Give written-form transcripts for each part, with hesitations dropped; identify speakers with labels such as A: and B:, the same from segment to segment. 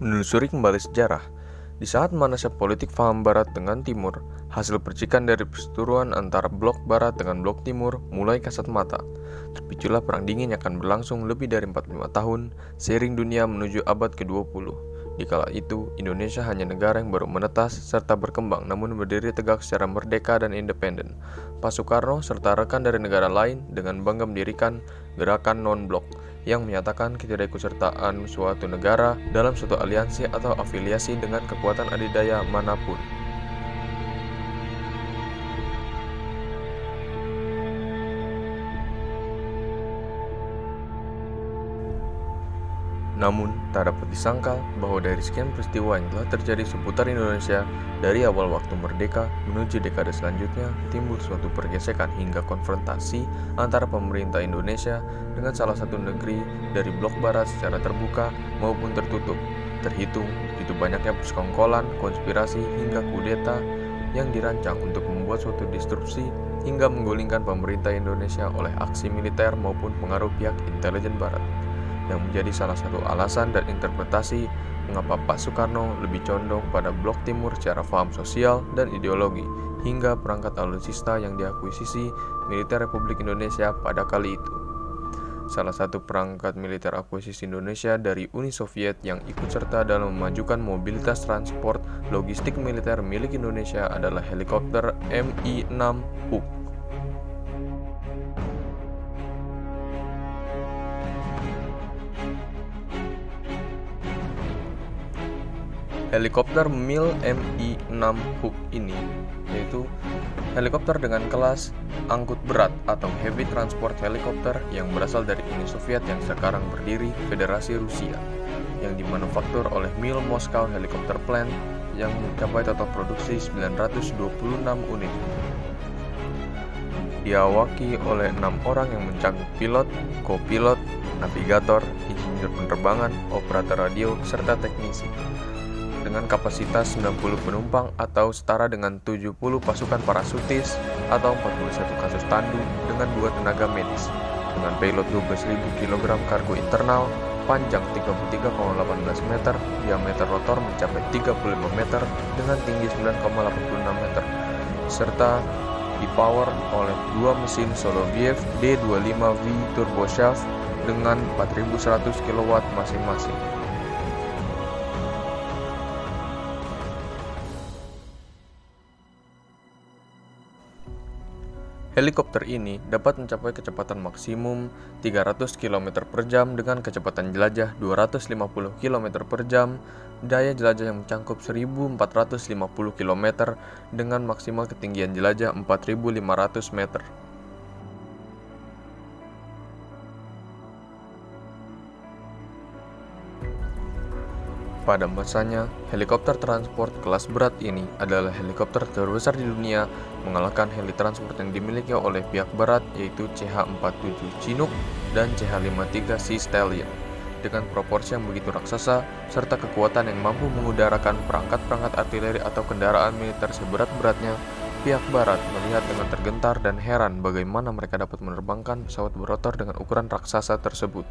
A: Menelusuri kembali sejarah, di saat manasnya politik paham Barat dengan Timur, hasil percikan dari perseteruan antara blok Barat dengan blok Timur mulai kasat mata. Terpiculah perang dingin yang akan berlangsung lebih dari 45 tahun, seiring dunia menuju abad ke-20. Di kala itu, Indonesia hanya negara yang baru menetas serta berkembang namun berdiri tegak secara merdeka dan independen. Pak Soekarno serta rekan dari negara lain dengan bangga mendirikan Gerakan Non-Blok yang menyatakan ketidakikutsertaan suatu negara dalam suatu aliansi atau afiliasi dengan kekuatan adidaya manapun. Namun, tak dapat disangkal bahwa dari sekian peristiwa yang telah terjadi seputar Indonesia, dari awal waktu merdeka menuju dekade selanjutnya, timbul suatu pergesekan hingga konfrontasi antara pemerintah Indonesia dengan salah satu negeri dari blok Barat secara terbuka maupun tertutup. Terhitung begitu banyaknya persekongkolan, konspirasi, hingga kudeta yang dirancang untuk membuat suatu disrupsi hingga menggulingkan pemerintah Indonesia oleh aksi militer maupun pengaruh pihak intelijen Barat, yang menjadi salah satu alasan dan interpretasi mengapa Pak Soekarno lebih condong pada blok timur secara paham sosial dan ideologi, hingga perangkat alutsista yang diakuisisi militer Republik Indonesia pada kali itu. Salah satu perangkat militer akuisisi Indonesia dari Uni Soviet yang ikut serta dalam memajukan mobilitas transport logistik militer milik Indonesia adalah helikopter Mi-6 Hawk. Helikopter MiL Mi-6 Hawk ini yaitu helikopter dengan kelas angkut berat atau Heavy Transport Helicopter yang berasal dari Uni Soviet yang sekarang berdiri Federasi Rusia, yang dimanufaktur oleh MiL Moscow Helicopter Plant yang mencapai total produksi 926 unit. Diawaki oleh 6 orang yang mencakup pilot, co-pilot, navigator, insinyur penerbangan, operator radio, serta teknisi. Dengan kapasitas 90 penumpang atau setara dengan 70 pasukan parasutis atau 41 kasus tandu dengan 2 tenaga medis, dengan payload 12.000 kg kargo internal, panjang 33,18 meter, diameter rotor mencapai 35 meter dengan tinggi 9,86 meter, serta dipower oleh 2 mesin Soloviev D25V turboshaft dengan 4.100 kW masing-masing. Helikopter ini dapat mencapai kecepatan maksimum 300 km per jam dengan kecepatan jelajah 250 km per jam, daya jelajah yang mencakup 1450 km dengan maksimal ketinggian jelajah 4500 meter. Pada masanya, helikopter transport kelas berat ini adalah helikopter terbesar di dunia, mengalahkan heli transport yang dimiliki oleh pihak barat yaitu CH-47 Chinook dan CH-53 Sea Stallion. Dengan proporsi yang begitu raksasa, serta kekuatan yang mampu mengudarakan perangkat-perangkat artileri atau kendaraan militer seberat-beratnya, pihak barat melihat dengan tergentar dan heran bagaimana mereka dapat menerbangkan pesawat berrotor dengan ukuran raksasa tersebut.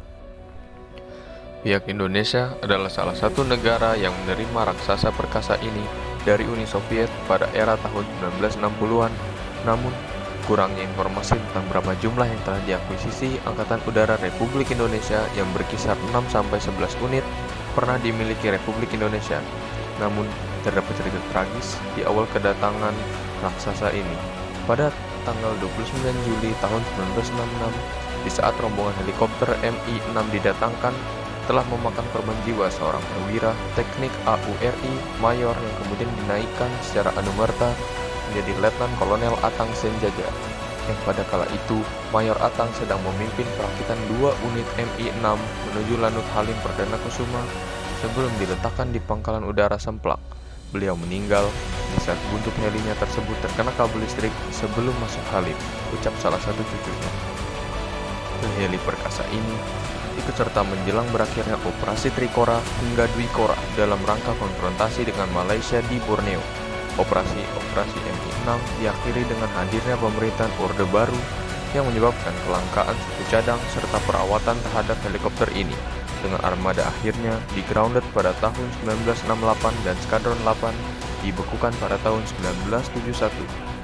A: Pihak Indonesia adalah salah satu negara yang menerima raksasa perkasa ini dari Uni Soviet pada era tahun 1960-an. Namun, kurangnya informasi tentang berapa jumlah yang telah diakuisisi Angkatan Udara Republik Indonesia yang berkisar 6-11 unit pernah dimiliki Republik Indonesia. Namun, terdapat cerita tragis di awal kedatangan raksasa ini. Pada tanggal 29 Juli tahun 1966, di saat rombongan helikopter Mi-6 didatangkan, telah memakan korban jiwa seorang perwira teknik AURI Mayor yang kemudian dinaikkan secara anumerta menjadi Letnan Kolonel Atang Senjaya, yang pada kala itu Mayor Atang sedang memimpin perakitan 2 unit Mi-6 menuju Lanut Halim Perdana Kusuma sebelum diletakkan di Pangkalan Udara Semplak. Beliau meninggal di saat buntut helinya tersebut terkena kabel listrik sebelum masuk Halim, ucap salah satu cucunya. Heli perkasa ini ikut serta menjelang berakhirnya Operasi Trikora hingga Dwikora dalam rangka konfrontasi dengan Malaysia di Borneo. Operasi Mi-6 diakhiri dengan hadirnya pemerintahan Orde Baru yang menyebabkan kelangkaan suku cadang serta perawatan terhadap helikopter ini. dengan armada akhirnya di grounded pada tahun 1968 dan Skadron 8 dibekukan pada tahun 1971.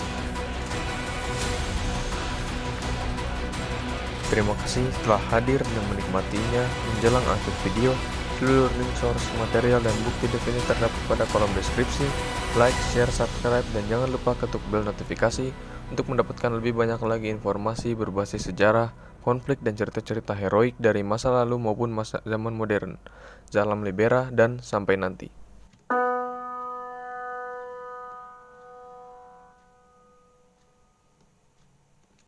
A: Terima kasih telah hadir dan menikmatinya. Menjelang akhir video, seluruh link source, material, dan bukti definisi terdapat pada kolom deskripsi. Like, share, subscribe, dan jangan lupa ketuk bel notifikasi untuk mendapatkan lebih banyak lagi informasi berbasis sejarah, konflik, dan cerita-cerita heroik dari masa lalu maupun masa zaman modern. Salam Libera dan sampai nanti.